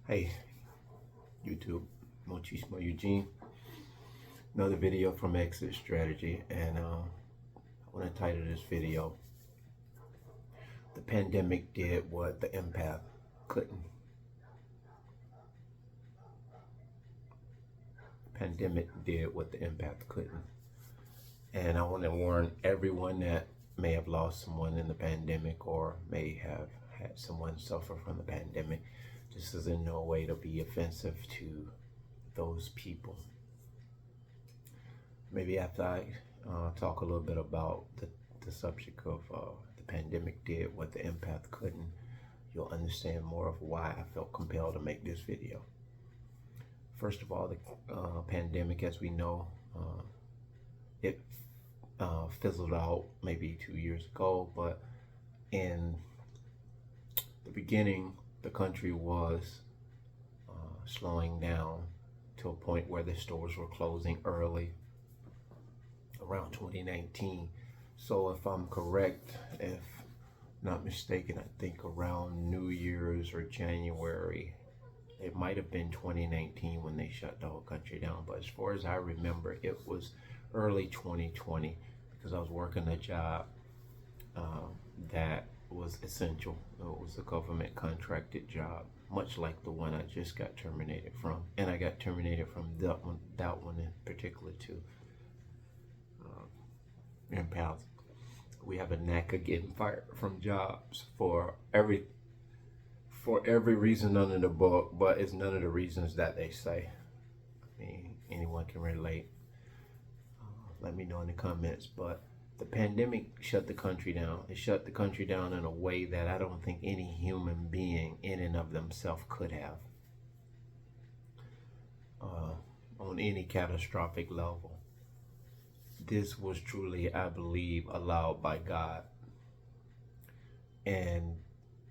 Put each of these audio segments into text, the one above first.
Hey, YouTube, Mochismo Eugene. Another video from Exit Strategy, and I want to title this video, "The Pandemic Did What the Empath Couldn't." Pandemic did what the empath couldn't. And I want to warn everyone that may have lost someone in the pandemic or may have had someone suffer from the pandemic. This is in no way to be offensive to those people. Maybe after I talk a little bit about the subject of the pandemic did what the empath couldn't, you'll understand more of why I felt compelled to make this video. First of all, the pandemic, as we know, it fizzled out maybe 2 years ago, but in the beginning, the country was slowing down to a point where the stores were closing early, around 2019. So if I'm correct, if not mistaken, I think around New Year's or January, it might have been 2019 when they shut the whole country down. But as far as I remember, it was early 2020 because I was working a job that was essential. It was a government contracted job, much like the one I just got terminated from. And I got terminated from that one in particular too. Empaths, we have a knack of getting fired from jobs for every reason under the book, but it's none of the reasons that they say. I mean, anyone can relate. Let me know in the comments. But the pandemic shut the country down. It shut the country down in a way that I don't think any human being in and of themselves could have on any catastrophic level. This was truly, I believe, allowed by God. And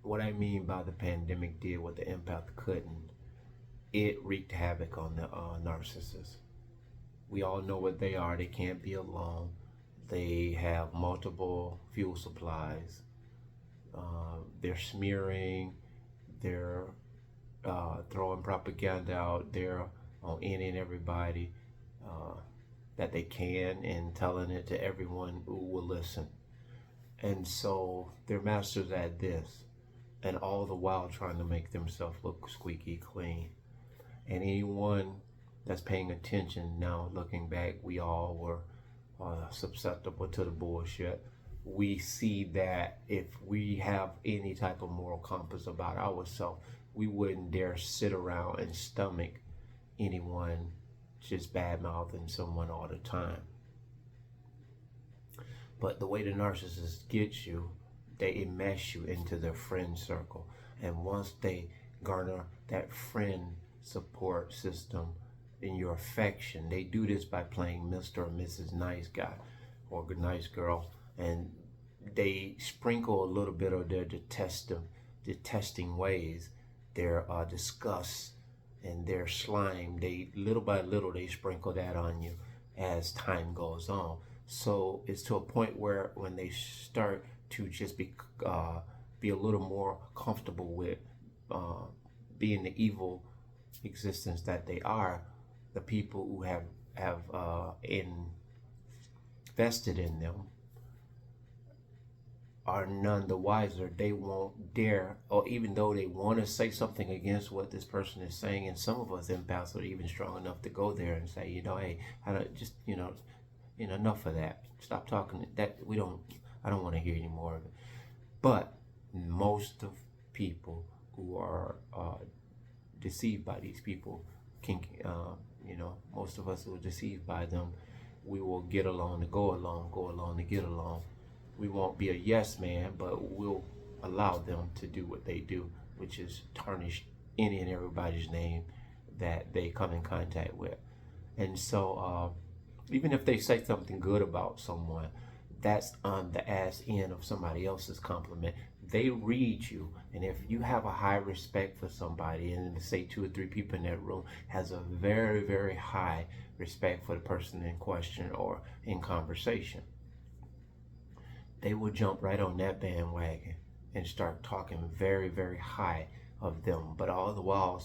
what I mean by the pandemic did what the empath couldn't, it wreaked havoc on the narcissists. We all know what they are. They can't be alone. They have multiple fuel supplies. They're smearing. They're throwing propaganda out there on any and everybody that they can, and telling it to everyone who will listen. And so they're masters at this, and all the while trying to make themselves look squeaky clean. And anyone that's paying attention now, looking back, we all were susceptible to the bullshit. We see that if we have any type of moral compass about ourselves, we wouldn't dare sit around and stomach anyone just bad-mouthing someone all the time. But the way the narcissist gets you, they enmesh you into their friend circle. And once they garner that friend support system in your affection, they do this by playing Mr. or Mrs. Nice Guy or Good Nice Girl. And they sprinkle a little bit of their detesting ways, their disgust and their slime. They little by little they sprinkle that on you as time goes on. So it's to a point where when they start to just be a little more comfortable with being the evil existence that they are, the people who have invested in them are none the wiser. They won't dare, or even though they want to say something against what this person is saying, and some of us empaths are even strong enough to go there and say, hey, I don't just, enough of that. Stop talking. I don't want to hear any more of it. But most of people who are deceived by these people most of us who are deceived by them, we will get along to go along to get along. We won't be a yes man, but we'll allow them to do what they do, which is tarnish any and everybody's name that they come in contact with. And so even if they say something good about someone, that's on the ass end of somebody else's compliment. They read you, and if you have a high respect for somebody, and say 2 or 3 people in that room has a very, very high respect for the person in question or in conversation, they will jump right on that bandwagon and start talking very, very high of them, but all the while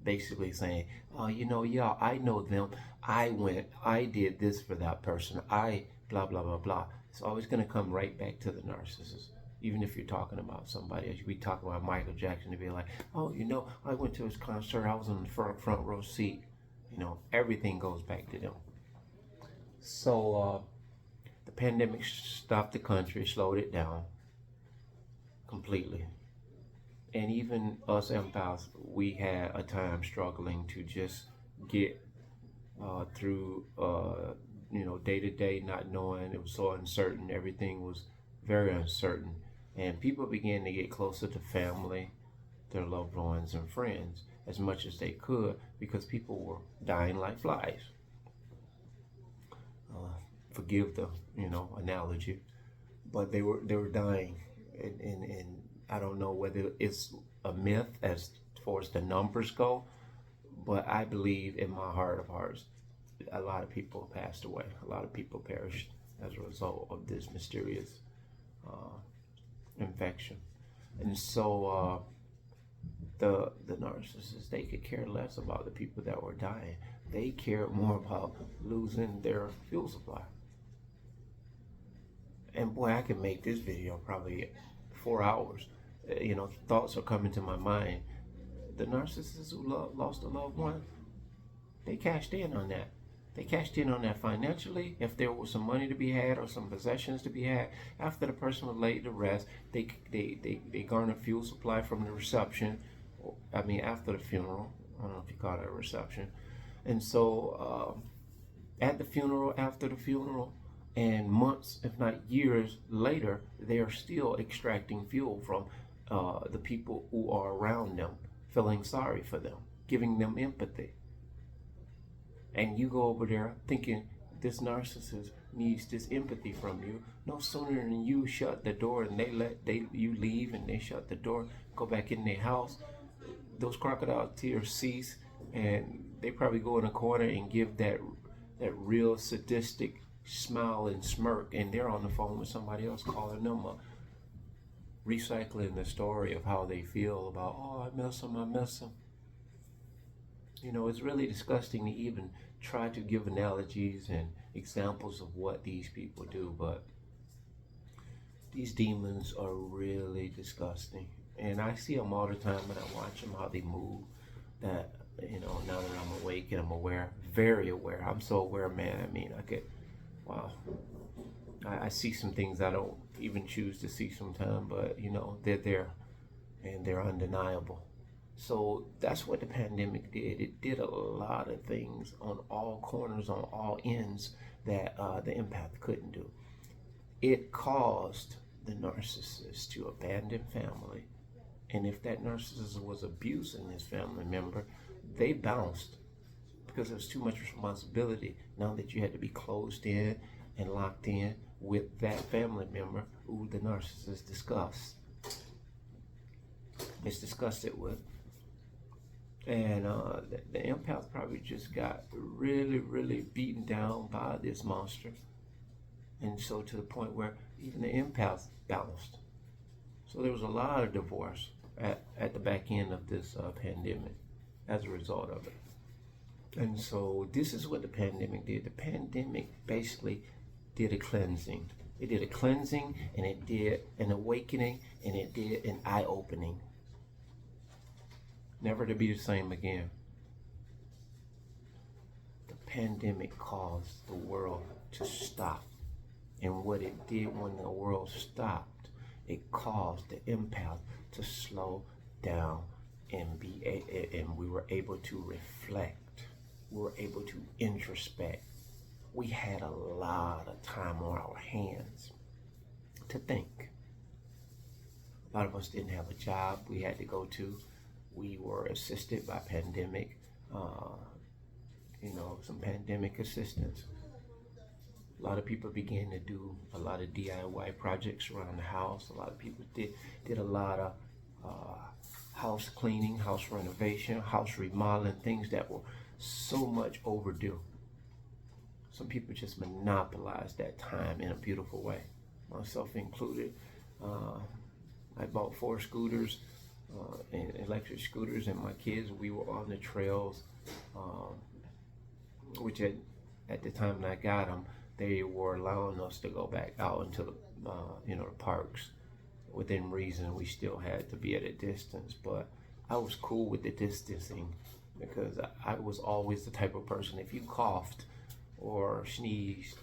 basically saying, oh, yeah, I know them. I did this for that person. I blah, blah, blah, blah. It's always going to come right back to the narcissist. Even if you're talking about somebody else, you be talking about Michael Jackson, to be like, oh, I went to his concert. I was in the front row seat. Everything goes back to them. So the pandemic stopped the country, slowed it down completely. And even us empaths, we had a time struggling to just get through, day to day, not knowing. It was so uncertain. Everything was very uncertain. And people began to get closer to family, their loved ones, and friends as much as they could, because people were dying like flies. Forgive the analogy, but they were dying, and I don't know whether it's a myth as far as the numbers go, but I believe in my heart of hearts, a lot of people passed away. A lot of people perished as a result of this mysterious infection. And so the narcissists, they could care less about the people that were dying. They cared more about losing their fuel supply. And boy, I could make this video probably 4 hours. Thoughts are coming to my mind. The narcissists who lost a loved one, they cashed in on that. They cashed in on that financially. If there was some money to be had or some possessions to be had, after the person was laid to rest, they garnered fuel supply from the reception. After the funeral. I don't know if you call it a reception. And so at the funeral, after the funeral, and months, if not years later, they are still extracting fuel from the people who are around them, feeling sorry for them, giving them empathy. And you go over there thinking this narcissist needs this empathy from you. No sooner than you shut the door and you leave and they shut the door, go back in their house, those crocodile tears cease, and they probably go in a corner and give that real sadistic smile and smirk, and they're on the phone with somebody else calling them up, recycling the story of how they feel about, oh, I miss him. It's really disgusting to even try to give analogies and examples of what these people do, but these demons are really disgusting. And I see them all the time when I watch them, how they move, that, now that I'm awake and I'm aware, very aware. I'm so aware, man. Wow. I see some things I don't even choose to see sometimes, but, they're there and they're undeniable. So that's what the pandemic did. It did a lot of things on all corners, on all ends, that the empath couldn't do. It caused the narcissist to abandon family. And if that narcissist was abusing his family member, they bounced because it was too much responsibility now that you had to be closed in and locked in with that family member who the narcissist is disgusted with. And the empath probably just got really, really beaten down by this monster. And so to the point where even the empath bounced. So there was a lot of divorce at the back end of this pandemic as a result of it. And so this is what the pandemic did. The pandemic basically did a cleansing. It did a cleansing, and it did an awakening, and it did an eye-opening. Never to be the same again. The pandemic caused the world to stop. And what it did when the world stopped, it caused the empath to slow down and we were able to reflect. We were able to introspect. We had a lot of time on our hands to think. A lot of us didn't have a job we had to go to. We were assisted by pandemic, some pandemic assistance. A lot of people began to do a lot of DIY projects around the house. A lot of people did a lot of house cleaning, house renovation, house remodeling, things that were so much overdue. Some people just monopolized that time in a beautiful way, myself included. I bought 4 scooters and electric scooters, and my kids, we were on the trails, which at the time that I got them, they were allowing us to go back out into the the parks within reason. We still had to be at a distance, but I was cool with the distancing because I was always the type of person, if you coughed or sneezed,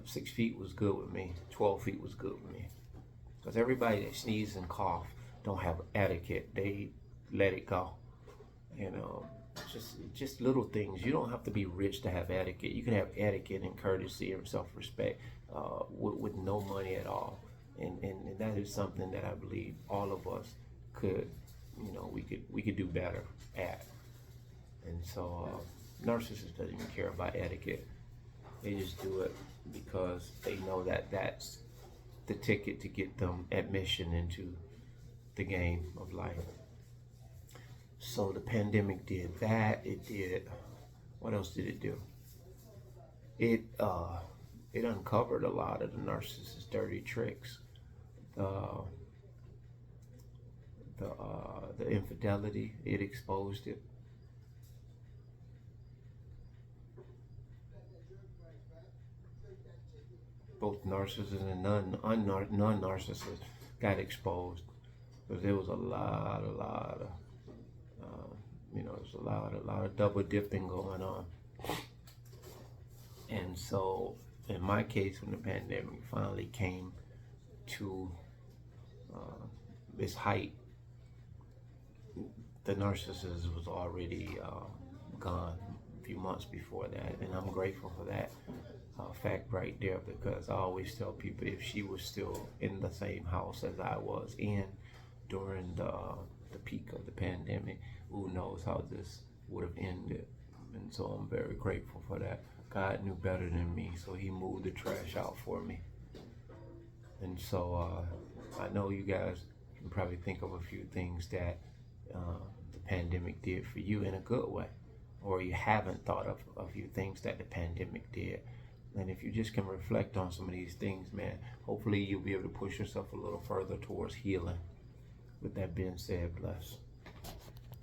6 feet was good with me, 12 feet was good with me. Because everybody that sneezes and cough don't have etiquette. They let it go. You know, just little things. You don't have to be rich to have etiquette. You can have etiquette and courtesy and self-respect with no money at all. And that is something that I believe all of us could, we could do better at. And so narcissists doesn't even care about etiquette. They just do it because they know that that's the ticket to get them admission into the game of life. So the pandemic did that. It did, what else did it do? It uncovered a lot of the narcissist's dirty tricks. The infidelity, it exposed it. Both narcissists and non-narcissists got exposed, because there was a lot of there's a lot of double dipping going on. And so in my case, when the pandemic finally came to its height, the narcissist was already gone a few months before that, and I'm grateful for that fact right there, because I always tell people, if she was still in the same house as I was in during the peak of the pandemic, who knows how this would have ended. And so I'm very grateful for that. God knew better than me, so he moved the trash out for me. And so I know you guys can probably think of a few things that the pandemic did for you in a good way, or you haven't thought of a few things that the pandemic did. And if you just can reflect on some of these things, man, hopefully you'll be able to push yourself a little further towards healing. With that being said, bless.